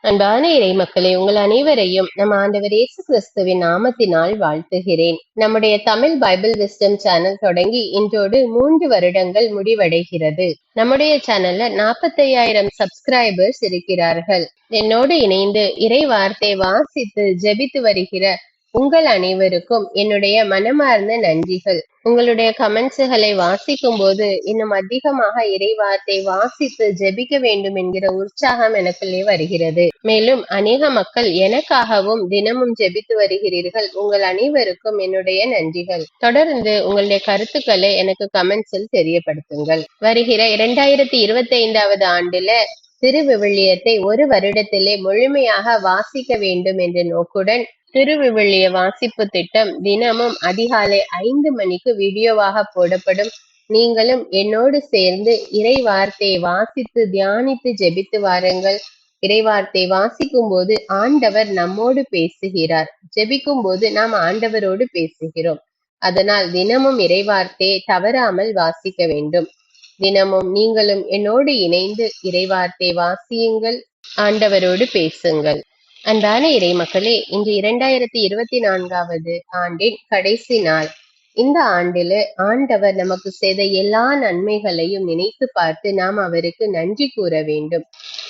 அன்பான இறை மக்களே, உங்கள் அனைவரையும் நம் ஆண்டவர் இயேசு கிறிஸ்துவின் நாமத்தினால் வாழ்த்துகிறேன். நம்முடைய தமிழ் பைபிள் விஸ்டம் சேனல் தொடங்கி இன்றோடு 3 வருடங்கள் முடிவடைகிறது. நம்முடைய சேனல்ல 45,000 சப்ஸ்கிரைபர்ஸ் இருக்கிறார்கள். என்னோடு இணைந்து இறை வார்த்தை வாசித்து ஜெபித்து வருகிற உங்கள் அனைவருக்கும் என்னுடைய மனமார்ந்த நன்றிகள். உங்களுடைய கமெண்ட்ஸுகளை வாசிக்கும் போது இன்னும் அதிகமாக இறை வார்த்தை வாசித்து ஜெபிக்க வேண்டும் என்கிற உற்சாகம் எனக்குள்ளே வருகிறது. மேலும் அநேக மக்கள் எனக்காகவும் தினமும் ஜெபித்து வருகிறீர்கள். உங்கள் அனைவருக்கும் என்னுடைய நன்றிகள். தொடர்ந்து உங்களுடைய கருத்துக்களை எனக்கு கமெண்ட்ஸில் தெரியப்படுத்துங்கள். வருகிற 2025வது ஆண்டுல திருவிவிலியத்தை ஒரு வருடத்திலே முழுமையாக வாசிக்க வேண்டும் என்ற நோக்குடன் திருவிவிலிய வாசிப்பு திட்டம் தினமும் அதிகாலை 5 மணிக்கு வீடியோவாக போடப்படும். நீங்களும் என்னோடு சேர்ந்து இறை வார்த்தையை வாசித்து தியானித்து ஜெபித்து வாருங்கள். இறை வார்த்தை வாசிக்கும் போது ஆண்டவர் நம்மோடு பேசுகிறார். ஜெபிக்கும் போது நாம் ஆண்டவரோடு பேசுகிறோம். அதனால் தினமும் இறை வார்த்தையை தவறாமல் வாசிக்க வேண்டும். தினமும் நீங்களும் என்னோடு இணைந்து இறை வார்த்தை வாசியுங்கள், ஆண்டவரோடு பேசுங்கள். அன்பான இறை மக்களே, இன்று 2024வது ஆண்டின் கடைசி நாள். இந்த ஆண்டில ஆண்டவர் நமக்கு செய்த எல்லா நன்மைகளையும் நினைத்து பார்த்து நாம் அவருக்கு நன்றி கூற வேண்டும்.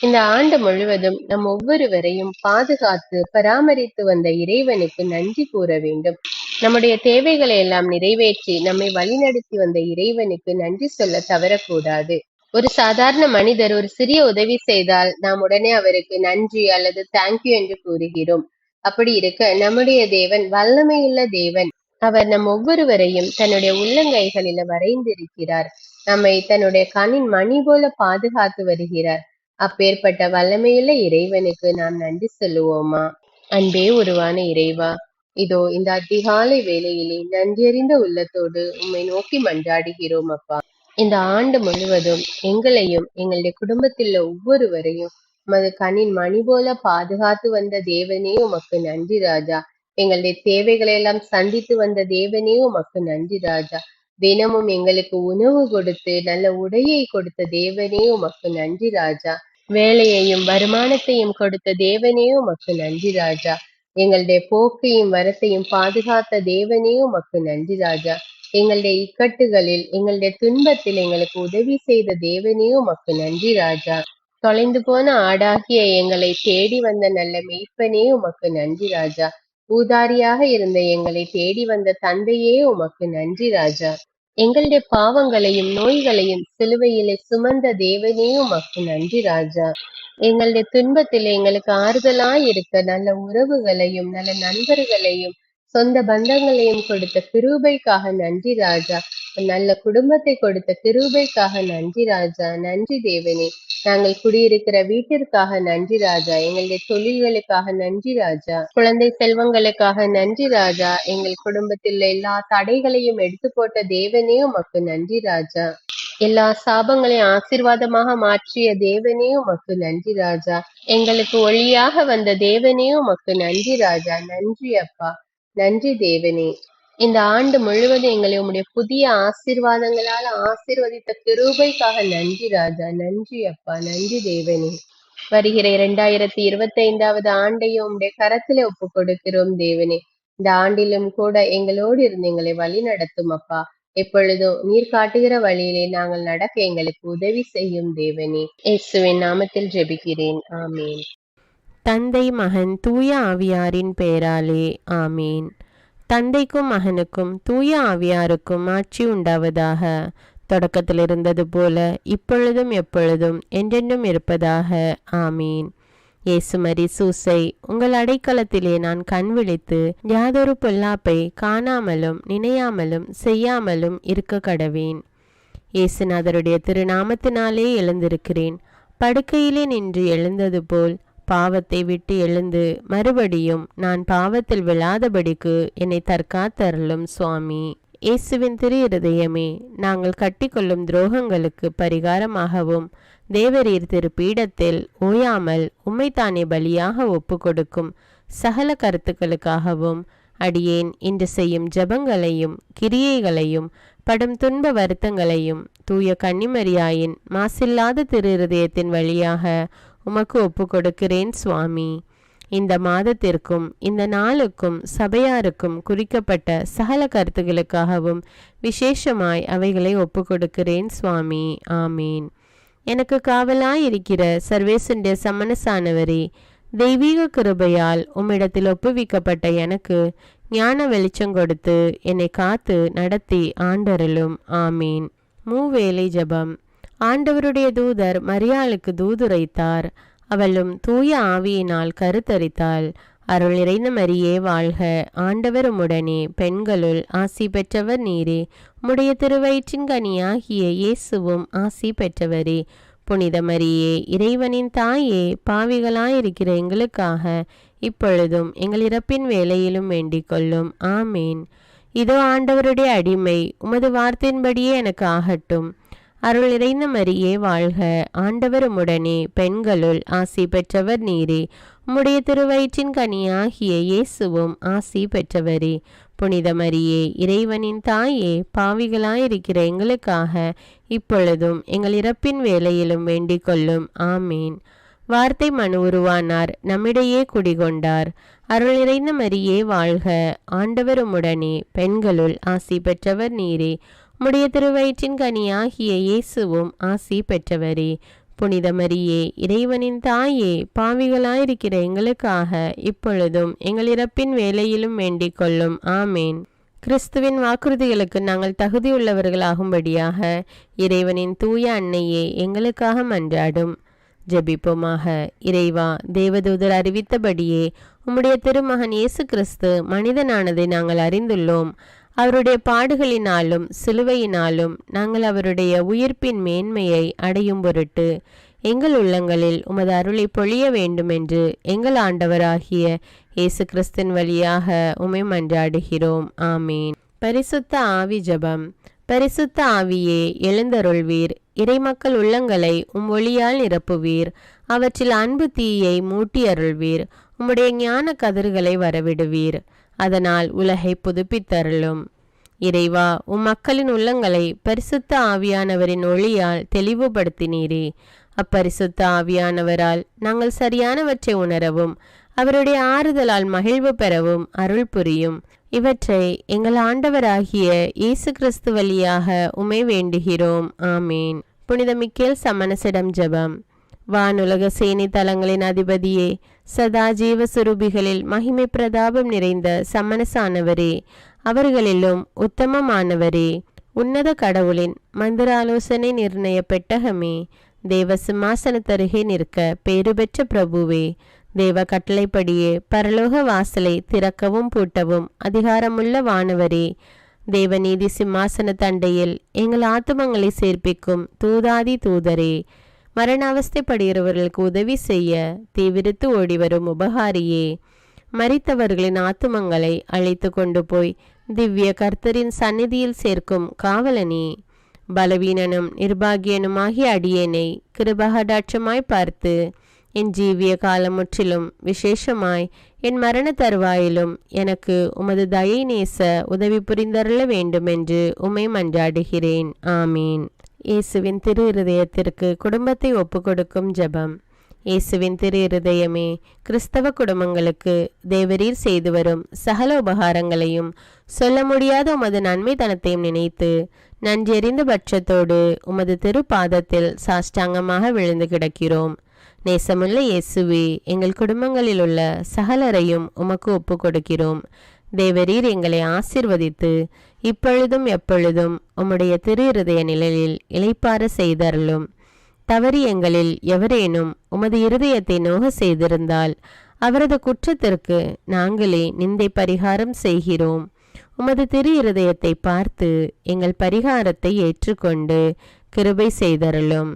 இந்த ஆண்டு முழுவதும் நம் ஒவ்வொருவரையும் பாதுகாத்து பராமரித்து வந்த இறைவனுக்கு நன்றி கூற வேண்டும். நம்முடைய தேவைகளை எல்லாம் நிறைவேற்றி நம்மை வழிநடத்தி வந்த இறைவனுக்கு நன்றி சொல்ல தவறக்கூடாது. ஒரு சாதாரண மனிதர் ஒரு சிறிய உதவி செய்தால் நாம் உடனே அவருக்கு நன்றி அல்லது தேங்க்யூ என்று கூறுகிறோம். அப்படி இருக்க நம்முடைய தேவன் வல்லமையுள்ள தேவன். அவர் நம் ஒவ்வொருவரையும் தன்னுடைய உள்ளங்கைகளில வரைந்திருக்கிறார். நம்மை தன்னுடைய கண்ணின் மணி போல பாதுகாத்து வருகிறார். அப்பேற்பட்ட வல்லமையுள்ள இறைவனுக்கு நாம் நன்றி சொல்லுவோமா? அன்பே உருவான இறைவா, இதோ இந்த அதிகாலை வேளையிலே நன்றியறிந்த உள்ளத்தோடு உம்மை நோக்கி மன்றாடுகிறோம் அப்பா. இந்த ஆண்டு முழுவதும் எங்களையும் எங்களுடைய குடும்பத்தில் ஒவ்வொருவரையும் உமது கண்ணின் மணி போல பாதுகாத்து வந்த தேவனே உமக்கு நன்றி ராஜா. எங்களுடைய தேவைகளை எல்லாம் சந்தித்து வந்த தேவனே உமக்கு நன்றி ராஜா. தினமும் எங்களுக்கு உணவு கொடுத்து நல்ல உடையை கொடுத்த தேவனே உமக்கு நன்றி ராஜா. வேலையையும் வருமானத்தையும் கொடுத்த தேவனே உமக்கு நன்றி ராஜா. எங்களுடைய போக்கையும் வரத்தையும் பாதுகாத்த தேவனே உமக்கு நன்றி ராஜா. எங்களுடைய இக்கட்டுகளில் எங்களுடைய துன்பத்தில் எங்களுக்கு உதவி செய்த தேவனே உமக்கு நன்றி ராஜா. தொலைந்து போன ஆடாகிய எங்களை தேடி வந்த நல்ல மெய்ப்பனே உமக்கு நன்றி ராஜா. ஊதாரியாக இருந்த எங்களை தேடி வந்த தந்தையே உமக்கு நன்றி ராஜா. எங்களுடைய பாவங்களையும் நோய்களையும் சிலுவையிலே சுமந்த தேவனே உமக்கு நன்றி ராஜா. எங்களுடைய துன்பத்தில் எங்களுக்கு ஆறுதலாய் இருக்க நல்ல உறவுகளையும் நல்ல நண்பர்களையும் சொந்த பந்தங்களையும் கொடுத்த கிருபைக்காக நன்றி ராஜா. நல்ல குடும்பத்தை கொடுத்த கிருபைக்காக நன்றி ராஜா. நன்றி தேவனே. நாங்கள் குடியிருக்கிற வீட்டிற்காக நன்றி ராஜா. எங்களுடைய தொழில்களுக்காக நன்றி ராஜா. குழந்தை செல்வங்களுக்காக நன்றி ராஜா. எங்கள் குடும்பத்தில் எல்லா தடைகளையும் எடுத்து போட்ட தேவனே உமக்கு நன்றி ராஜா. எல்லா சாபங்களையும் ஆசீர்வாதமாக மாற்றிய தேவனே உமக்கு நன்றி ராஜா. எங்களுக்கு ஒளியாக வந்த தேவனே உமக்கு நன்றி ராஜா. நன்றி அப்பா, நன்றி தேவனே. இந்த ஆண்டு முழுவதும் எங்களை உம்முடைய புதிய ஆசீர்வாதங்களால் ஆசீர்வதித்த கிருபைக்காக நன்றி ராஜா. நன்றி அப்பா, நன்றி தேவனே. வருகிற 2025வது ஆண்டையும் உம்முடைய கரத்திலே ஒப்பு கொடுக்கிறோம் தேவனே. இந்த ஆண்டிலும் கூட எங்களோடு இருந்து எங்களை வழி நடத்தும் அப்பா. எப்பொழுதும் நீர் காட்டுகிற வழியிலே நாங்கள் நடக்க எங்களுக்கு உதவி செய்யும் தேவனே. இயேசுவின் நாமத்தில் ஜெபிக்கிறேன், ஆமீன். தந்தை மகன் தூய ஆவியாரின் பெயராலே ஆமீன். தந்தைக்கும் மகனுக்கும் தூய ஆவியாருக்கும் ஆட்சி உண்டாவதாக. தொடக்கத்தில் இருந்தது போல இப்பொழுதும் எப்பொழுதும் என்றென்றும் இருப்பதாக ஆமீன். இயேசுமரி சூசை, உங்கள் அடைக்கலத்திலே நான் கண் விழித்து யாதொரு பொல்லாப்பை காணாமலும் நினையாமலும் செய்யாமலும் இருக்க கடவேன். இயேசுநாதருடைய திருநாமத்தினாலே எழுந்திருக்கிறேன். படுக்கையிலே நின்று எழுந்தது போல் பாவத்தை விட்டு எழுந்து மறுபடியும் நான் பாவத்தில் விழாதபடிக்கு என்னை தற்காத்தருளும் சுவாமி. இயேசுவின் திரு இருதயமே, நாங்கள் கட்டிக்கொள்ளும் துரோகங்களுக்கு பரிகாரமாகவும் தேவரீர் திரு பீடத்தில் ஓயாமல் உம்மைத்தானே பலியாக ஒப்பு கொடுக்கும் சகல கருத்துக்களுக்காகவும் அடியேன் இன்று செய்யும் ஜபங்களையும் கிரியைகளையும் படும் துன்ப வருத்தங்களையும் தூய கன்னிமரியாயின் மாசில்லாத திரு இருதயத்தின் வழியாக உமக்கு ஒப்பு கொடுக்கிறேன் சுவாமி. இந்த மாதத்திற்கும் இந்த நாளுக்கும் சபையாருக்கும் குறிக்கப்பட்ட சகல கருத்துகளுக்காகவும் விசேஷமாய் அவைகளை ஒப்பு கொடுக்கிறேன் சுவாமி. ஆமீன். எனக்கு காவலாயிருக்கிற சர்வேசுடைய சமனசானவரே, தெய்வீக கிருபையால் உம்மிடத்தில் ஒப்புவிக்கப்பட்ட எனக்கு ஞான வெளிச்சம் கொடுத்து என்னை காத்து நடத்தி ஆண்டருளும். ஆமீன். மூவேளை ஜெபம். ஆண்டவருடைய தூதர் மரியாளுக்கு தூதுரைத்தார். அவளும் தூய ஆவியினால் கருத்தரித்தாள். அருள் நிறைந்த மரியே வாழ்க, ஆண்டவர் உம்முடனே, பெண்களுள் ஆசி பெற்றவர் நீரே. உம்முடைய திருவயிற்றின் கனியாகிய இயேசுவும் ஆசி பெற்றவரே. புனித மரியே, இறைவனின் தாயே, பாவிகளாயிருக்கிற எங்களுக்காக இப்பொழுதும் எங்கள் இறப்பின் வேளையிலும் வேண்டிக் கொள்ளும். ஆமீன். இதோ ஆண்டவருடைய அடிமை, உமது வார்த்தையின்படியே எனக்கு ஆகட்டும். அருள் நிறைந்த மரியே வாழ்க, ஆண்டவர் உம்முடனே, பெண்களுள் ஆசி பெற்றவர் நீரே. உம்முடைய திருவயிற்றின் கனியாகிய இயேசுவும் ஆசி பெற்றவரே. புனித மரியே, இறைவனின் தாயே, பாவிகளாயிருக்கிற எங்களுக்காக இப்பொழுதும் எங்கள் இறப்பின் வேளையிலும் வேண்டிக் கொள்ளும். ஆமீன். வார்த்தை மனு உருவானார், நம்மிடையே குடிகொண்டார். அருள் நிறைந்த மரியே வாழ்க, ஆண்டவர் உம்முடனே, பெண்களுள் ஆசி பெற்றவர் நீரே. உம்முடைய திருவயிற்றின் கனியாகிய இயேசுவும் ஆசி பெற்றவரே. புனித மரியே, இறைவனின் தாயே, பாவிகளாயிருக்கிற எங்களுக்காக இப்பொழுதும் எங்கள் இறப்பின் வேளையிலும் வேண்டிக் கொள்ளும். ஆமேன். கிறிஸ்துவின் வாக்குறுதிகளுக்கு நாங்கள் தகுதியுள்ளவர்களாகும்படியாக இறைவனின் தூய அன்னையே எங்களுக்காக மன்றாடும். ஜெபிப்போமாக. இறைவா, தேவதூதர் அறிவித்தபடியே உம்முடைய திருமகன் இயேசு கிறிஸ்து மனிதனானதை நாங்கள் அறிந்துள்ளோம். அவருடைய பாடுகளினாலும் சிலுவையினாலும் நாங்கள் அவருடைய உயிர்ப்பின் மேன்மையை அடையும் பொருட்டு எங்கள் உள்ளங்களில் உமது அருளை பொழிய வேண்டுமென்று எங்கள் ஆண்டவராகிய இயேசு கிறிஸ்தின் வழியாக உம்மை மன்றாடுகிறோம். ஆமீன். பரிசுத்த ஆவி ஜெபம். பரிசுத்த ஆவியே, எழுந்தருள்வீர். இறைமக்கள் உள்ளங்களை ஒளியால் நிரப்புவீர். அவற்றில் அன்பு தீயை மூட்டி அருள்வீர். உம்முடைய ஞான கதிர்களை வரவிடுவீர். அதனால் உலகை புதுப்பித்தருளும். இறைவா, மக்களின் உள்ளங்களை பரிசுத்த ஆவியானவரின் ஒளியால் தெளிவுபடுத்தினீரே. அப்பரிசுத்த ஆவியானவரால் நாங்கள் சரியானவற்றை உணரவும் அவருடைய ஆறுதலால் மகிழ்வு பெறவும் அருள் புரியும். இவற்றை எங்கள் ஆண்டவராகிய இயேசு கிறிஸ்து வழியாக உம்மை வேண்டுகிறோம். ஆமீன். புனித மிக்கேல் சமணசிடம் ஜெபம். வானுலக சேனை தலங்களின் அதிபதியே, சதா ஜீவ சுரூபிகளில் மகிமை பிரதாபம் நிறைந்த சமணசானவரே, அவர்களிலும் உத்தமமானவரே, உன்னத கடவுளின் மந்திராலோசனை நிர்ணய பெட்டகமே, தேவ சிம்மாசனத்தருகே நிற்க பேறு பெற்ற பிரபுவே, தேவ கட்டளைப்படியே பரலோக வாசலை திறக்கவும் பூட்டவும் அதிகாரமுள்ள வானவரே, தேவநீதி சிம்மாசன தண்டையில் எங்கள் ஆத்துமங்களை சேர்ப்பிக்கும் தூதாதி தூதரே, மரண அவஸ்தைப்படுகிறவர்களுக்கு உதவி செய்ய தீவிரித்து ஓடிவரும் உபகாரியே, மரித்தவர்களின் ஆத்துமங்களை அழைத்து கொண்டு போய் திவ்ய கர்த்தரின் சந்நிதியில் சேர்க்கும் காவலனே, பலவீனனும் நிர்பாகியனுமாகிய அடியேனை கிருபகடாட்சமாய் பார்த்து என் ஜீவிய காலம் முற்றிலும் விசேஷமாய் என் மரண தருவாயிலும் எனக்கு உமது தயை நேச உதவி புரிந்தருள வேண்டுமென்று உம்மை மன்றாடுகிறேன். ஆமீன். இயேசுவின் திரு இருதயத்திற்கு குடும்பத்தை ஒப்பு கொடுக்கும் ஜெபம். இயேசுவின் திரு இருதயமே, கிறிஸ்தவ குடும்பங்களுக்கு தேவரீர் செய்து வரும் சகல உபகாரங்களையும் சொல்ல முடியாத உமது நன்மைத்தனத்தையும் நினைத்து நன்றெறிந்த பட்சத்தோடு உமது திரு பாதத்தில் சாஷ்டாங்கமாக விழுந்து கிடக்கிறோம். நேசமுள்ள இயேசுவே, எங்கள் குடும்பங்களில் உள்ள சகலரையும் உமக்கு ஒப்பு கொடுக்கிறோம். தேவரீர் எங்களை ஆசிர்வதித்து இப்பொழுதும் எப்பொழுதும் உம்முடைய திரு இருதய நிழலில் இளைப்பாற செய்தருளும். தவறி எங்களில் எவரேனும் உமது இருதயத்தை நோக செய்திருந்தால் அவரது குற்றத்திற்கு நாங்களே நிந்தை பரிகாரம் செய்கிறோம். உமது திரு இருதயத்தை பார்த்து எங்கள் பரிகாரத்தை ஏற்றுக்கொண்டு கிருபை செய்தருளும்.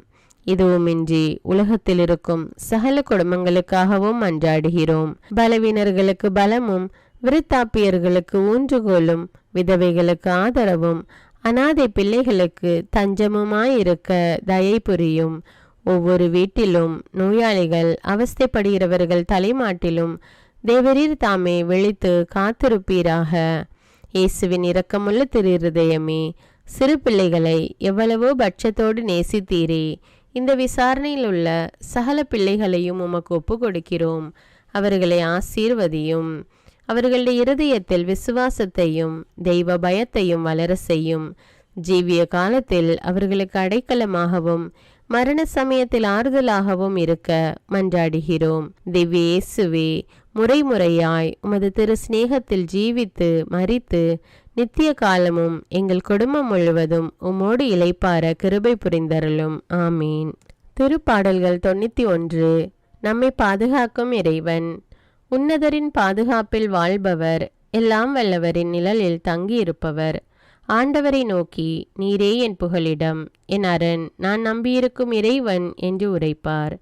இதுவுமின்றி உலகத்தில் இருக்கும் சகல குடும்பங்களுக்காகவும் மன்றாடுகிறோம். பலவீனர்களுக்கு பலமும் விருத்தாப்பியர்களுக்கு ஊன்றுகோலும் விதவைகளுக்கு ஆதரவும் அநாதை பிள்ளைகளுக்கு தஞ்சமுமாயிருக்க தயை புரியும். ஒவ்வொரு வீட்டிலும் நோயாளிகள் அவஸ்தைப்படுகிறவர்கள் தலைமாட்டிலும் தேவரீர் தாமே விழித்து காத்திருப்பீராக. இயேசுவின் இரக்கமுள்ள திரு இருதயமே, சிறு பிள்ளைகளை எவ்வளவோ பட்சத்தோடு நேசித்தீரே. இந்த விசாரணையில் உள்ள சகல பிள்ளைகளையும் உமக்கு ஒப்பு கொடுக்கிறோம். அவர்களை ஆசீர்வதியும். அவர்களுடைய இருதயத்தில் விசுவாசத்தையும் தெய்வ பயத்தையும் வளர செய்யும். ஜீவிய காலத்தில் அவர்களுக்கு அடைக்கலமாகவும் மரண சமயத்தில் ஆறுதலாகவும் இருக்க மன்றாடுகிறோம். திவ்ய இயேசுவே, முறைமுறையாய் உமது திரு சிநேகத்தில் ஜீவித்து மரித்து நித்திய காலமும் எங்கள் குடும்பம் முழுவதும் உம்மோடு இளைப்பார கிருபை புரிந்தருளும். ஆமீன். திருப்பாடல்கள் 91. நம்மை பாதுகாக்கும் இறைவன். உன்னதரின் பாதுகாப்பில் வாழ்பவர், எல்லாம் வல்லவரின் நிழலில் தங்கியிருப்பவர். ஆண்டவரை நோக்கி, நீரே என் புகலிடம், என் அரண், நான் நம்பியிருக்கும் இறைவன் என்று உரைப்பார்.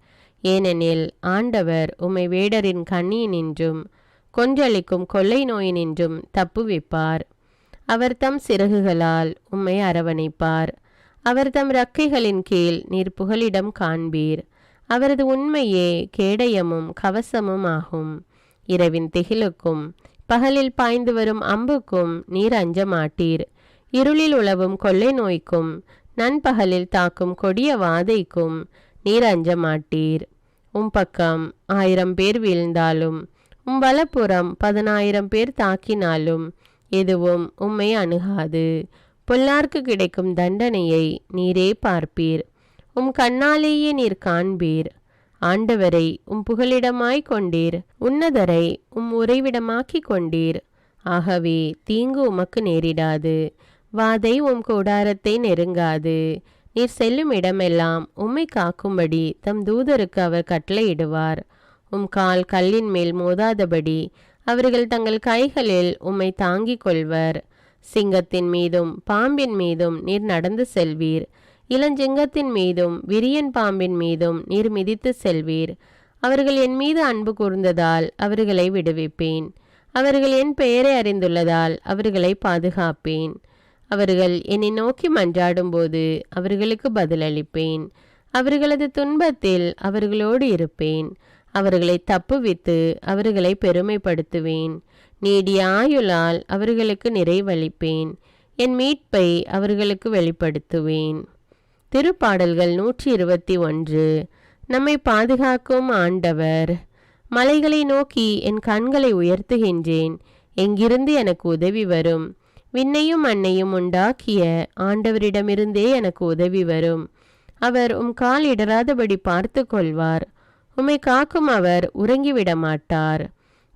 ஏனெனில் ஆண்டவர் உம்மை வேடரின் கண்ணியினின்றும் கொன்றளிக்கும் கொள்ளை நோயினின்றும் தப்புவிப்பார். அவர் தம் சிறகுகளால் உம்மை அரவணைப்பார். அவர் தம் இறக்கைகளின் கீழ் நீர் புகலிடம் காண்பீர். அவரது உண்மையே கேடயமும் கவசமும் ஆகும். இரவின் திகிலுக்கும் பகலில் பாய்ந்து வரும் அம்புக்கும் நீர் அஞ்ச மாட்டீர். இருளில் உலவும் கொள்ளை நோய்க்கும் நண்பகலில் தாக்கும் கொடிய வாதைக்கும் நீர் அஞ்ச மாட்டீர். பக்கம் 1000 பேர் வீழ்ந்தாலும் வலப்புறம் 10,000 பேர் தாக்கினாலும் எதுவும் உம்மை அணுகாது. பொல்லார்க்கு கிடைக்கும் தண்டனையை நீரே பார்ப்பீர். கண்ணாலேயே நீர் காண்பீர். ஆண்டவரை புகலிடமாய் கொண்டீர். உன்னதரை உறைவிடமாக்கி கொண்டீர். ஆகவே தீங்கு உமக்கு நேரிடாது. வாதை கூடாரத்தை நெருங்காது. நீர் செல்லும் இடமெல்லாம் உம்மை காக்கும்படி தம் தூதருக்கு அவர் கட்டளையிடுவார். கால் கல்லின் மேல் மோதாதபடி அவர்கள் தங்கள் கைகளில் உம்மை தாங்கிக் கொள்வர். சிங்கத்தின் மீதும் பாம்பின் மீதும் நீர் நடந்து செல்வீர். இளஞ்சிங்கத்தின் மீதும் விரியன் பாம்பின் மீதும் நீர் மிதித்து செல்வீர். அவர்கள் என் மீது அன்பு கூர்ந்ததால் அவர்களை விடுவிப்பேன். அவர்கள் என் பெயரை அறிந்துள்ளதால் அவர்களை பாதுகாப்பேன். அவர்கள் என்னை நோக்கி மன்றாடும் போது அவர்களுக்கு பதிலளிப்பேன். அவர்களது துன்பத்தில் அவர்களோடு இருப்பேன். அவர்களை தப்புவித்து அவர்களை பெருமைப்படுத்துவேன். நீடிய ஆயுளால் அவர்களுக்கு நிறைவளிப்பேன். என் மீட்பை அவர்களுக்கு வெளிப்படுத்துவேன். திருப்பாடல்கள் 121. நம்மை பாதுகாக்கும் ஆண்டவர். மலைகளை நோக்கி என் கண்களை உயர்த்துகின்றேன். எங்கிருந்து எனக்கு உதவி வரும்? விண்ணையும் மண்ணையும் உண்டாக்கிய ஆண்டவரிடமிருந்தே எனக்கு உதவி வரும். அவர் கால் இடராதபடி பார்த்து கொள்வார். உம்மை காக்கும் அவர் உறங்கிவிட மாட்டார்.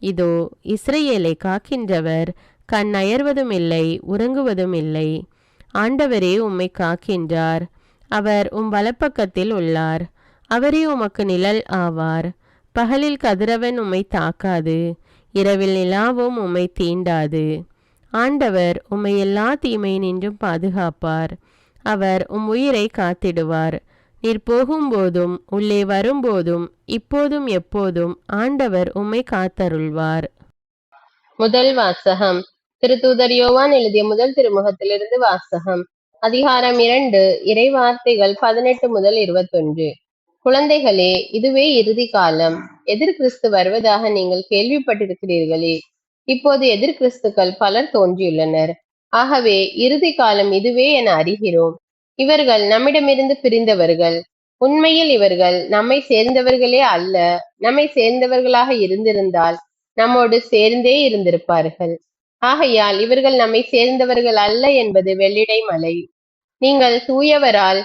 இதோ இஸ்ரவேலை காக்கின்றவர் கண் அயர்வதும் இல்லை, உறங்குவதும் இல்லை. ஆண்டவரே உம்மை காக்கின்றார். அவர் வலப்பக்கத்தில் உள்ளார். அவரே உமக்கு நிழல் ஆவார். பகலில் கதிரவன் உம்மை தாக்காது, இரவில் நிலாவும் உம்மை தீண்டாது. ஆண்டவர் உம்மை எல்லா தீமையினின்றும் பாதுகாப்பார். அவர் உயிரை காத்திடுவார். நீர் போகும்போதும் உள்ளே வரும்போதும் இப்போதும் எப்போதும் ஆண்டவர் உம்மை காத்தருள்வார். முதல் வாசகம். திருத்தூதர் யோவான் எழுதிய முதல் திருமுகத்திலிருந்து வாசகம். அதிகாரம் 2, இறைவார்த்தைகள் 18 முதல் 21. குழந்தைகளே, இதுவே இறுதி காலம். எதிர்கிறிஸ்து வருவதாக நீங்கள் கேள்விப்பட்டிருக்கிறீர்களே. இப்போது எதிர்கிறிஸ்துக்கள் பலர் தோன்றியுள்ளனர். ஆகவே இறுதி காலம் இதுவே என அறிகிறோம். இவர்கள் நம்மிடமிருந்து பிரிந்தவர்கள். உண்மையில் இவர்கள் நம்மை சேர்ந்தவர்களே அல்ல. நம்மை சேர்ந்தவர்களாக இருந்திருந்தால் நம்மோடு சேர்ந்தே இருந்திருப்பார்கள். ஆகையால் இவர்கள் நம்மை சேர்ந்தவர்கள் அல்ல என்பது வெள்ளிடை மலை. நீங்கள் தூயவரால்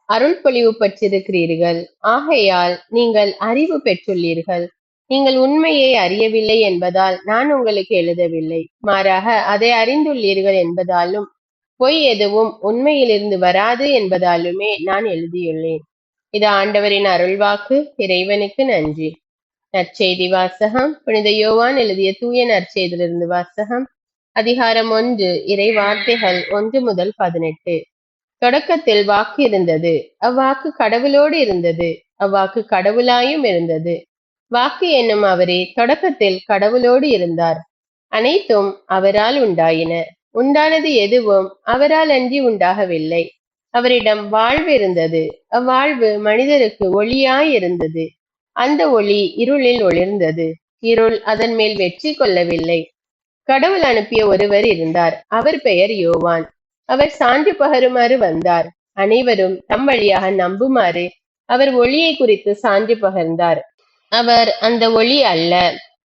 அருள் பொழிவு பெற்றிருக்கிறீர்கள். ஆகையால் நீங்கள் அறிவு பெற்றுள்ளீர்கள். நீங்கள் உண்மையை அறியவில்லை என்பதால் நான் உங்களுக்கு எழுதவில்லை. மாறாக அதை அறிந்துள்ளீர்கள் என்பதாலும் பொய் எதுவும் உண்மையிலிருந்து வராது என்பதாலுமே நான் எழுதியுள்ளேன். இது ஆண்டவரின் அருள்வாக்கு. இறைவனுக்கு நன்றி. நற்செய்தி வாசகம். புனித யோவான் எழுதிய தூய நற்செய்தியிலிருந்து வாசகம். அதிகாரம் 1, இறை வார்த்தைகள் 1 முதல் 18. தொடக்கத்தில் வாக்கு இருந்தது. அவ்வாக்கு கடவுளோடு இருந்தது. அவ்வாக்கு கடவுளாயும் இருந்தது. வாக்கு என்னும் அவரே தொடக்கத்தில் கடவுளோடு இருந்தார். அனைத்தும் அவரால் உண்டாயின. உண்டானது எதுவும் அவரால் அன்றி உண்டாகவில்லை. அவரிடம் வாழ்வு இருந்தது. அவ்வாழ்வு மனிதருக்கு ஒளியாய் இருந்தது. அந்த ஒளி இருளில் ஒளிர்ந்தது. இருள் அதன் மேல் வெற்றி கொள்ளவில்லை. கடவுள் அனுப்பிய ஒருவர் இருந்தார். அவர் பெயர் யோவான். அவர் சான்று பகருமாறு வந்தார். அனைவரும் தம் வழியாக நம்புமாறு அவர் ஒளியை குறித்து சான்று பகர்ந்தார். அவர் அந்த ஒளி அல்ல,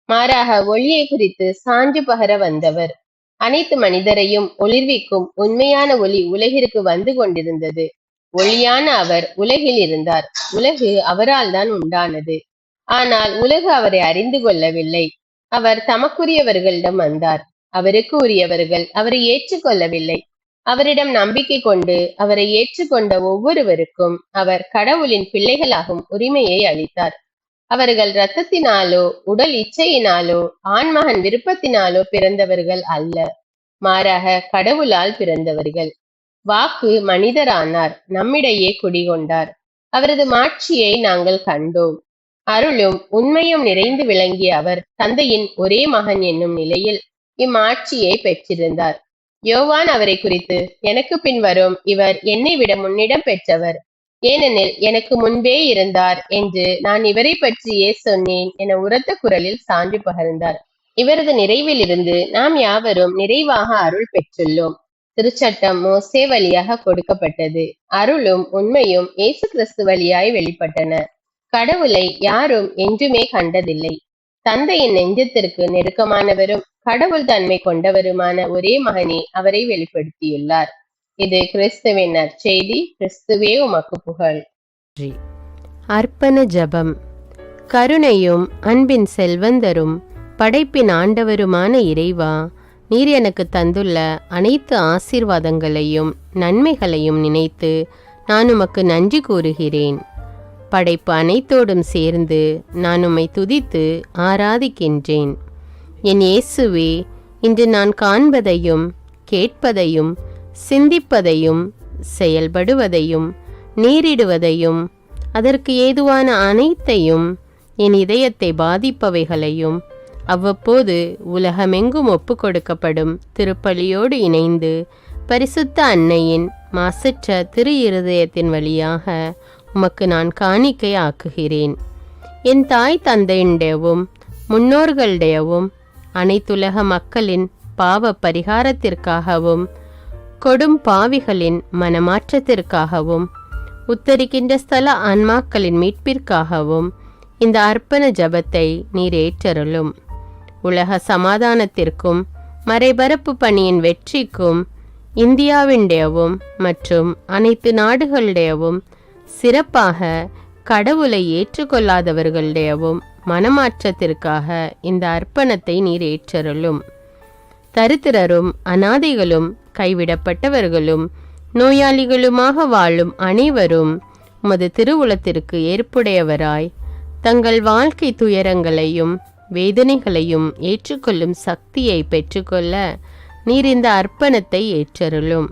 மாறாக ஒளியை குறித்து சான்று பகர வந்தவர். அனைத்து மனிதரையும் ஒளிர்விக்கும் உண்மையான ஒளி உலகிற்கு வந்து கொண்டிருந்தது. ஒளியான அவர் உலகில் இருந்தார். உலகு அவரால் தான் உண்டானது. ஆனால் உலகு அவரை அறிந்து கொள்ளவில்லை. அவர் தமக்குரியவர்களிடம் வந்தார். அவருக்கு உரியவர்கள் அவரை ஏற்றுக்கொள்ளவில்லை. அவரிடம் நம்பிக்கை கொண்டு அவரை ஏற்றுக்கொண்ட ஒவ்வொருவருக்கும் அவர் கடவுளின் பிள்ளைகளாகும் உரிமையை அளித்தார். அவர்கள் இரத்தத்தினாலோ உடல் இச்சையினாலோ ஆண்மகன் விருப்பத்தினாலோ பிறந்தவர்கள் அல்ல, மாறாக கடவுளால் பிறந்தவர்கள். வாக்கு மனிதரானார், நம்மிடையே குடிகொண்டார். அவரது மாட்சியை நாங்கள் கண்டோம். அருளும் உண்மையும் நிறைந்து விளங்கிய அவர் தந்தையின் ஒரே மகன் என்னும் நிலையில் இம்மாட்சியை பெற்றிருந்தார். யோவான் அவரை குறித்து, எனக்கு பின் வரும் இவர் என்னை விட முன்னிடம் பெற்றவர், ஏனெனில் எனக்கு முன்பே இருந்தார் என்று நான் இவரை பற்றியே சொன்னேன் என உரத்த குரலில் சான்று பகர்ந்தார். இவரது நிறைவிலிருந்து நாம் யாவரும் நிறைவாக அருள் பெற்றுள்ளோம். திருச்சட்டம் மோசே வழியாக கொடுக்கப்பட்டது. அருளும் உண்மையும் இயேசு கிறிஸ்து வழியாய் வெளிப்பட்டன. கடவுளை யாரும் என்றுமே கண்டதில்லை. தந்தையின் நெஞ்சத்திற்கு நெருக்கமானவரும் கடவுள் தன்மை கொண்டவருமான ஒரே மகனே அவரை வெளிப்படுத்தியுள்ளார். இது கிறிஸ்துவின் நற்செய்தி. கிறிஸ்துவே உமக்கு புகழ். அர்ப்பண ஜெபம். கருணையும் அன்பின் செல்வந்தரும் படைப்பின் ஆண்டவருமான இறைவா, நீர் எனக்கு தந்துள்ள அனைத்து ஆசீர்வாதங்களையும் நன்மைகளையும் நினைத்து நான் உமக்கு நன்றி கூறுகிறேன். படைப்பு அனைத்தோடும் சேர்ந்து நான் உம்மை துதித்து ஆராதிக்கின்றேன். என் இயேசுவே, இன்று நான் காண்பதையும் கேட்பதையும் சிந்திப்பதையும் செயல்படுவதையும் நேரிடுவதையும் அதற்கு ஏதுவான அனைத்தையும் என் இதயத்தை பாதிப்பவைகளையும் அவ்வப்போது உலகமெங்கும் ஒப்பு கொடுக்கப்படும் திருப்பலியோடு இணைந்து பரிசுத்த அன்னையின் மாசற்ற திரு இருதயத்தின் வழியாக உமக்கு நான் காணிக்கை ஆக்குகிறேன். என் தாய் தந்தையுடையவும் முன்னோர்களுடையவும் அனைத்துலக மக்களின் பாவ பரிகாரத்திற்காகவும் கொடும் பாவிகளின் மனமாற்றத்திற்காகவும் உத்தரிக்கின்ற ஸ்தல ஆன்மாக்களின் மீட்பிற்காகவும் இந்த அர்ப்பண ஜபத்தை நீர் ஏற்றருளும். உலக சமாதானத்திற்கும் மறைபரப்பு பணியின் வெற்றிக்கும் இந்தியாவினுடையவும் மற்றும் அனைத்து நாடுகளுடையவும் சிறப்பாக கடவுளை ஏற்றுக்கொள்ளாதவர்களுடையவும் மனமாற்றத்திற்காக இந்த அர்ப்பணத்தை நீர் ஏற்றருளும். தரித்திரரும் அனாதைகளும் கைவிடப்பட்டவர்களும் நோயாளிகளுமாக வாழும் அனைவரும் உமது திருவுளத்திற்கு ஏற்புடையவராய் தங்கள் வாழ்க்கை துயரங்களையும் வேதனைகளையும் ஏற்றுக்கொள்ளும் சக்தியை பெற்றுக்கொள்ள நீர் இந்த அர்ப்பணத்தை ஏற்றருளும்.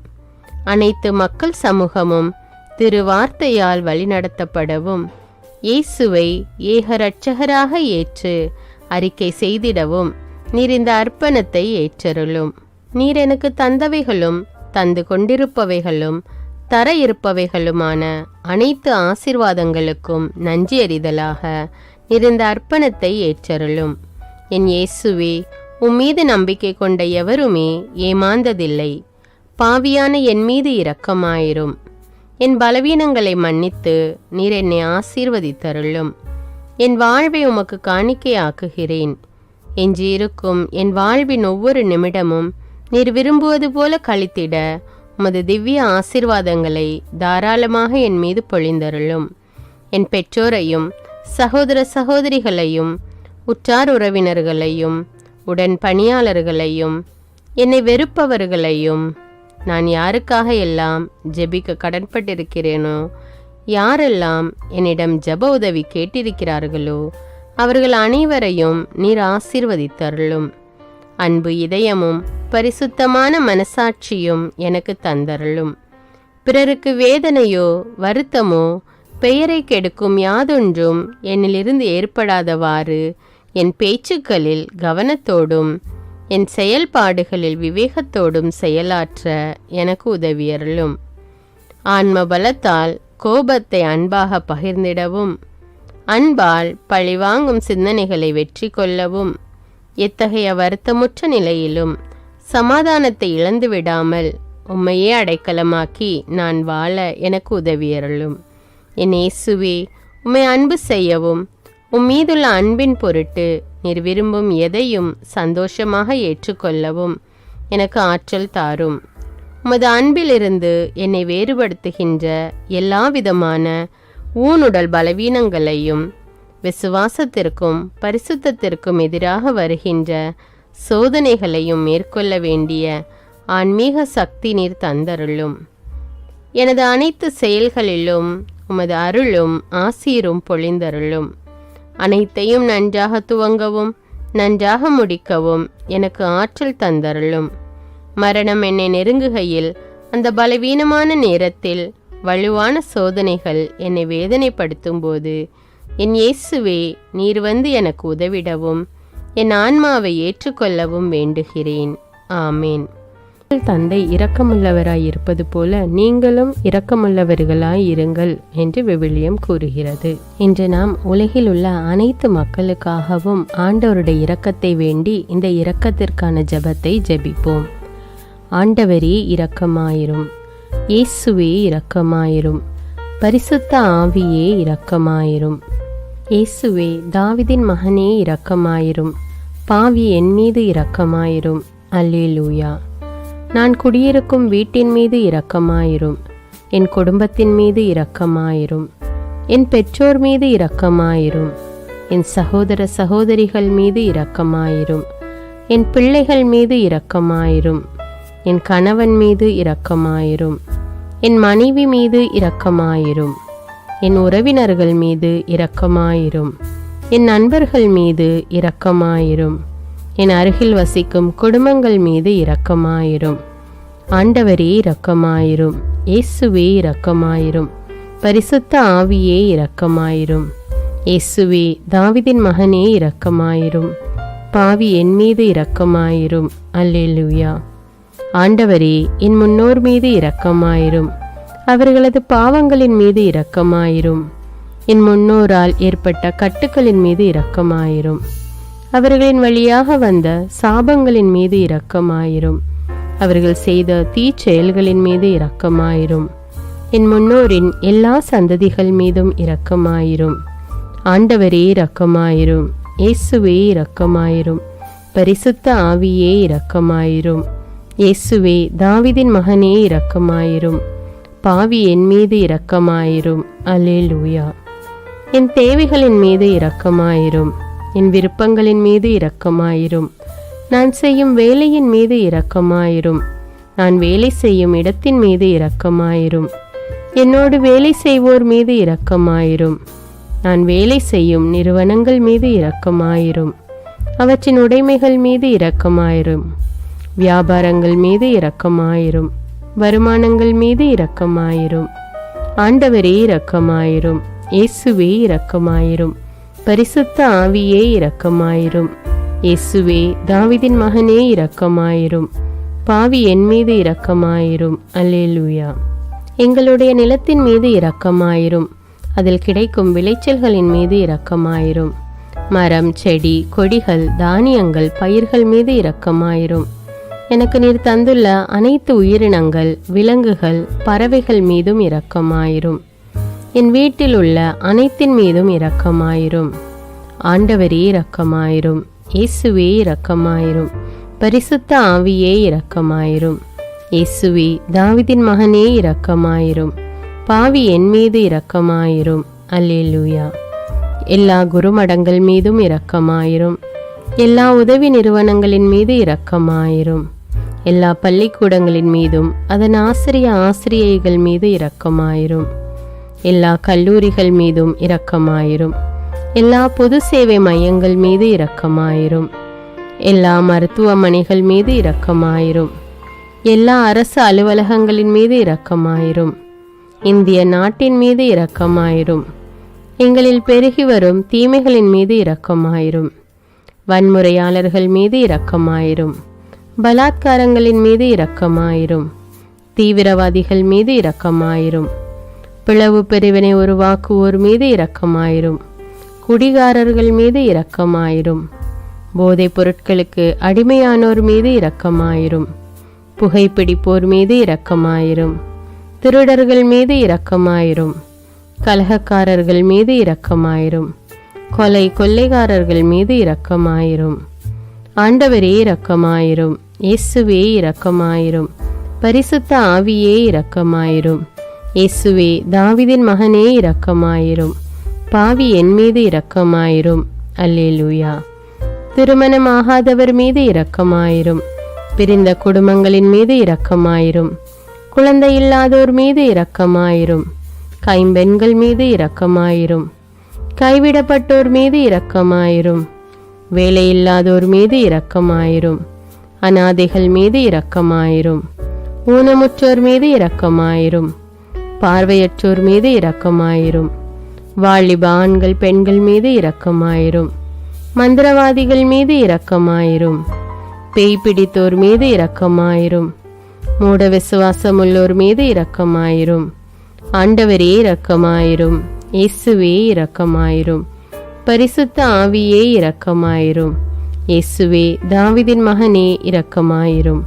அனைத்து மக்கள் சமூகமும் திருவார்த்தையால் வழிநடத்தப்படவும் இயேசுவை ஏக இரட்சகராக ஏற்று அறிக்கை செய்திடவும் நீர் இந்த அர்ப்பணத்தை ஏற்றருளும். நீர் எனக்கு தந்தவைகளும் தந்து கொண்டிருப்பவைகளும் தர இருப்பவைகளுமான அனைத்து ஆசீர்வாதங்களுக்கும் நன்றி அறிதலாக நீர் இந்த அர்ப்பணத்தை ஏற்றருளும். என் இயேசுவே, உம்மீது நம்பிக்கை கொண்ட எவருமே ஏமாந்ததில்லை. பாவியான என் மீது இரக்கமாயிரும். என் பலவீனங்களை மன்னித்து நீர் என்னை ஆசீர்வதித்தருளும். என் வாழ்வை உமக்கு காணிக்கையாக்குகிறேன். எஞ்சியிருக்கும் என் வாழ்வின் ஒவ்வொரு நிமிடமும் நீர் விரும்புவது போல கழித்திட உமது திவ்ய ஆசீர்வாதங்களை தாராளமாக என் மீது பொழிந்தருளும். என் பெற்றோரையும் சகோதர சகோதரிகளையும் உற்றார் உறவினர்களையும் உடன் பணியாளர்களையும் என்னை வெறுப்பவர்களையும் நான் யாருக்காக எல்லாம் ஜெபிக்க கடன்பட்டிருக்கிறேனோ, யாரெல்லாம் என்னிடம் ஜெப உதவி கேட்டிருக்கிறார்களோ அவர்கள் அனைவரையும் நீர் ஆசீர்வதித்தருளும். அன்பு இதயமும் பரிசுத்தமான மனசாட்சியும் எனக்கு தந்தருளும். பிறருக்கு வேதனையோ வருத்தமோ பெயரை கெடுக்கும் யாதொன்றும் என்னிலிருந்து ஏற்படாதவாறு என் பேச்சுக்களில் கவனத்தோடும் என் செயல்பாடுகளில் விவேகத்தோடும் செயலாற்ற எனக்கு உதவியருளும். ஆன்ம பலத்தால் கோபத்தை அன்பாக பகிர்ந்திடவும் அன்பால் பழிவாங்கும் சிந்தனைகளை வெற்றி கொள்ளவும் எத்தகைய வருத்தமுற்ற நிலையிலும் சமாதானத்தை இழந்து விடாமல் உம்மையே அடைக்கலமாக்கி நான் வாழ எனக்கு உதவியருளும். என் இயேசுவே, உம்மை அன்பு செய்யவும் மீதுள்ள அன்பின் பொருட்டு நீர் விரும்பும் எதையும் சந்தோஷமாக ஏற்றுக்கொள்ளவும் எனக்கு ஆற்றல் தாரும். உமது அன்பிலிருந்து என்னை வேறுபடுத்துகின்ற எல்லா விதமான ஊனுடல் பலவீனங்களையும் விசுவாசத்திற்கும் பரிசுத்தத்திற்கும் எதிராக வருகின்ற சோதனைகளையும் மேற்கொள்ள வேண்டிய ஆன்மீக சக்தி நீர் தந்தருளும். எனது அனைத்து செயல்களிலும் உமது அருளும் ஆசீரும் பொழிந்தருளும். அனைத்தையும் நன்றாக துவங்கவும் நன்றாக முடிக்கவும் எனக்கு ஆற்றல் தந்தருளும். மரணம் என்னை நெருங்குகையில் அந்த பலவீனமான நேரத்தில் வலுவான சோதனைகள் என்னை வேதனைப்படுத்தும் போது என் இயேசுவே, நீர் வந்து எனக்கு உதவிடவும் என் ஆன்மாவை ஏற்றுக்கொள்ளவும் வேண்டுகிறேன். ஆமேன். தந்தை இரக்கமுள்ளவராய் இருப்பது போல நீங்களும் இரக்கமுள்ளவர்களாய் இருங்கள் என்று விவிலியம் கூறுகிறது. இன்று நாம் உலகில் உள்ள அனைத்து மக்களுக்காகவும் ஆண்டவருடைய இரக்கத்தை வேண்டி இந்த இரக்கத்திற்கான ஜெபத்தை ஜெபிப்போம். ஆண்டவரே இரக்கமாயிரும், இயேசுவே இரக்கமாயிரும், பரிசுத்த ஆவியே இரக்கமாயிரும். இயேசுவே, தாவீதின் மகனே இரக்கமாயிரும், பாவி என் மீது இரக்கமாயிரும். அல்லேலூயா. நான் குடியிருக்கும் வீட்டின் மீது இரக்கமாயிரும், என் குடும்பத்தின் மீது இரக்கமாயிரும், என் பெற்றோர் மீது இரக்கமாயிரும், என் சகோதர சகோதரிகள் மீது இரக்கமாயிரும், என் பிள்ளைகள் மீது இரக்கமாயிரும், என் கணவன் மீது இரக்கமாயிரும், என் மனைவி மீது இரக்கமாயிரும், என் உறவினர்கள் மீது இரக்கமாயிரும், என் நண்பர்கள் மீது இரக்கமாயிரும், என் அருகில் வசிக்கும் குடும்பங்கள் மீது இரக்கமாயிரும். ஆண்டவரே இரக்கமாயிரும், இயேசுவே இரக்கமாயிரும், பரிசுத்த ஆவியே இரக்கமாயிரும். இயேசுவே, தாவீதின் மகனே இரக்கமாயிரும், பாவி என் மீது இரக்கமாயிரும். அல்லேலூயா. ஆண்டவரே, என் முன்னோர் மீது இரக்கமாயிரும், அவர்களது பாவங்களின் மீது இரக்கமாயிரும். என் முன்னோரால் ஏற்பட்ட கட்டுக்களின் மீது இரக்கமாயிரும், அவர்களின் வழியாக வந்த சாபங்களின் மீது இரக்கமாயிரும், அவர்கள் செய்த தீச்செயல்களின் மீது இரக்கமாயிரும். என் முன்னோரின் எல்லா சந்ததிகள் மீதும் இரக்கமாயிரும். ஆண்டவரே இரக்கமாயிரும், இயேசுவே இரக்கமாயிரும், பரிசுத்த ஆவியே இரக்கமாயிரும். இயேசுவே, தாவீதின் மகனே இரக்கமாயிரும், பாவி என் மீது இரக்கமாயிரும். அல்லேலூயா. என் தேவைகளின் மீது இரக்கமாயிரும், என் விருப்பங்களின் மீது இரக்கமாயிரும், நான் செய்யும் வேலையின் மீது இரக்கமாயிரும், நான் வேலை செய்யும் இடத்தின் மீது இரக்கமாயிரும், என்னோடு வேலை செய்வோர் மீது இரக்கமாயிரும், நான் வேலை செய்யும் நிறுவனங்கள் மீது இரக்கமாயிரும், அவற்றின் உடைமைகள் மீது இரக்கமாயிரும், வியாபாரங்கள் மீது இரக்கமாயிரும், வருமானங்கள் மீது இரக்கமாயிரும். ஆண்டவரே இரக்கமாயிரும், இயேசுவே இரக்கமாயிரும், பரிசுத்த ஆவியே இரக்கமாயிரும். இயேசுவே, தாவீதின் மகனே இரக்கமாயிரும், பாவி என் மீது இரக்கமாயிரும். அல்லேலூயா. எங்களுடைய நிலத்தின் மீது இரக்கமாயிரும், அதில் கிடைக்கும் விளைச்சல்களின் மீது இரக்கமாயிரும். மரம், செடி, கொடிகள், தானியங்கள், பயிர்கள் மீது இரக்கமாயிரும். எனக்கு நீர் தந்துள்ள அனைத்து உயிரினங்கள், விலங்குகள், பறவைகள் மீதும் இரக்கமாயிரும். என் வீட்டில் உள்ள அனைத்தின் மீதும் இரக்கமாயிரும். ஆண்டவரே இரக்கமாயிரும், இயேசுவே இரக்கமாயிரும், பரிசுத்த ஆவியே இரக்கமாயிரும். இயேசுவே, தாவீதின் மகனே இரக்கமாயிரும், பாவி என் மீது இரக்கமாயிரும். அல்லேலூயா. எல்லா குருமடங்கள் மீதும் இரக்கமாயிரும், எல்லா உதவி நிறுவனங்களின் மீது இரக்கமாயிரும், எல்லா பள்ளிக்கூடங்களின் மீதும் அதன் ஆசிரியைகள் மீது இரக்கமாயிரும், எல்லா கல்லூரிகள் மீதும் இரக்கமாயிரும், எல்லா பொது சேவை மையங்கள் மீது இரக்கமாயிரும், எல்லா மருத்துவமனைகள் மீது இரக்கமாயிரும், எல்லா அரசு அலுவலகங்களின் மீது இரக்கமாயிரும், இந்திய நாட்டின் மீது இரக்கமாயிரும், எங்களில் பெருகி வரும் தீமைகளின் மீது இரக்கமாயிரும், வன்முறையாளர்கள் மீது இரக்கமாயிரும், பலாத்காரங்களின் மீது இரக்கமாயிரும், தீவிரவாதிகள் மீது இரக்கமாயிரும், பிளவு பிரிவினை உருவாக்குவோர் மீது இரக்கமாயிரும், குடிகாரர்கள் மீது இரக்கமாயிரும், போதைப் பொருட்களுக்கு அடிமையானோர் மீது இரக்கமாயிரும், புகைப்பிடிப்போர் மீது இரக்கமாயிரும், திருடர்கள் மீது இரக்கமாயிரும், கலகக்காரர்கள் மீது இரக்கமாயிரும். கொள்ளைக்காரர்கள் மீது இரக்கமாயிரும். ஆண்டவரே இரக்கமாயிரும். இயேசுவே இரக்கமாயிரும். பரிசுத்த ஆவியே இரக்கமாயிரும். இயேசுவே தாவீதின் மகனே இரக்கமாயிரும். பாவி என் மீது இரக்கமாயிரும். அல்லேலூயா. திருமணமாகாதவர் மீது இரக்கமாயிரும். பிரிந்த குடும்பங்களின் மீது இரக்கமாயிரும். குழந்தை இல்லாதோர் மீது இரக்கமாயிரும். கைம்பெண்கள் மீது இரக்கமாயிரும். கைவிடப்பட்டோர் மீது இரக்கமாயிரும். வேலையில்லாதோர் மீது இரக்கமாயிரும். அநாதைகள் மீது இரக்கமாயிரும். ஊனமுற்றோர் மீது இரக்கமாயிரும். பார்வையற்றோர் மீது இரக்கமாயிரும். வாலிப ஆண்கள் பெண்கள் மீது இரக்கமாயிரும். மந்திரவாதிகள் மீது இரக்கமாயிரும். பேய் பிடித்தோர் மீது இரக்கமாயிரும். மூட விசுவாசம் உள்ளோர் மீது இரக்கமாயிரும். ஆண்டவரே இரக்கமாயிரும். இயேசுவே இரக்கமாயிரும். பரிசுத்த ஆவியே இரக்கமாயிரும். இயேசுவே தாவீதின் மகனே இரக்கமாயிரும்.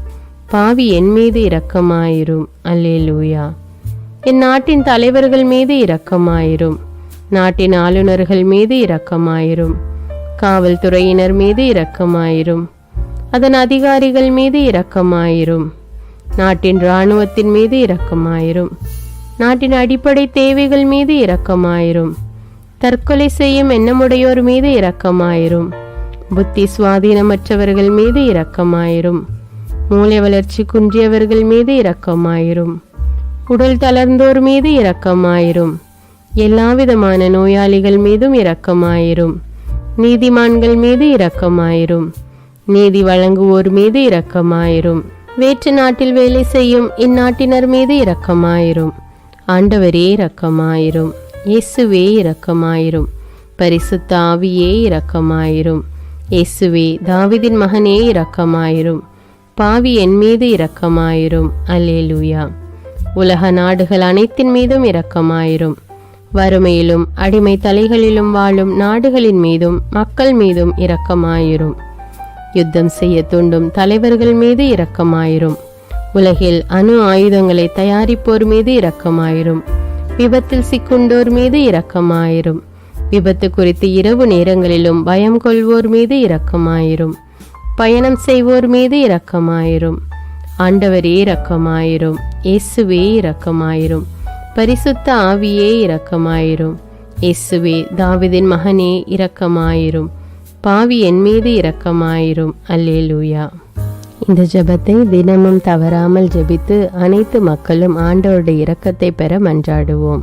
பாவி என் மீது இரக்கமாயிரும். அல்லேலூயா. என் நாட்டின் தலைவர்கள் மீது இரக்கமாயிரும். நாட்டின் ஆளுநர்கள் மீது இரக்கமாயிரும். காவல்துறையினர் மீது இரக்கமாயிரும். அதன் அதிகாரிகள் மீது இரக்கமாயிரும். நாட்டின் இராணுவத்தின் மீது இரக்கமாயிரும். நாட்டின் அடிப்படை தேவைகள் மீது இரக்கமாயிரும். தற்கொலை செய்யும் எண்ணமுடையோர் மீது இரக்கமாயிரும். புத்தி சுவாதீனமற்றவர்கள் மீது இரக்கமாயிரும். மூளை வளர்ச்சி குன்றியவர்கள் மீது இரக்கமாயிரும். உடல் தளர்ந்தோர் மீது இரக்கமாயிரும். எல்லாவிதமான நோயாளிகள் மீதும் இரக்கமாயிரும். நீதிமான்கள் மீது இரக்கமாயிரும். நீதி வழங்குவோர் மீது இரக்கமாயிரும். வேற்று நாட்டில் வேலை செய்யும் இந்நாட்டினர் மீது இரக்கமாயிரும். ஆண்டவரே இரக்கமாயிரும். இயேசுவே இரக்கமாயிரும். பரிசுத்த ஆவியே இரக்கமாயிரும். இயேசுவே தாவீதின் மகனே இரக்கமாயிரும். பாவி என் மீது இரக்கமாயிரும். அல்லேலூயா. உலக நாடுகள் அனைத்தின் மீதும் இரக்கமாயிரும். வறுமையிலும் அடிமை தலைகளிலும் வாழும் நாடுகளின் மீதும் மக்கள் மீதும் இரக்கமாயிரும். யுத்தம் செய்ய தூண்டும் தலைவர்கள் மீது இரக்கமாயிரும். உலகில் அணு ஆயுதங்களை தயாரிப்போர் மீது இரக்கமாயிரும். விபத்தில் சிக்குண்டோர் மீது இரக்கமாயிரும். விபத்து குறித்து இரவு நேரங்களிலும் பயம் கொள்வோர் மீது இரக்கமாயிரும். பயணம் செய்வோர் மீது இரக்கமாயிரும். ஆண்டவரே இரக்கமாயிரும். இயேசுவே இரக்கமாயிரும். பரிசுத்த ஆவியே இரக்கமாயிரும். இயேசுவே தாவீதின் மகனே இரக்கமாயிரும். பாவி என் மீது இரக்கமாயிரும். அல்லேலூயா. இந்த ஜெபத்தை தினமும் தவறாமல் ஜெபித்து அனைத்து மக்களும் ஆண்டவருடைய இரக்கத்தை பெற மன்றாடுவோம்.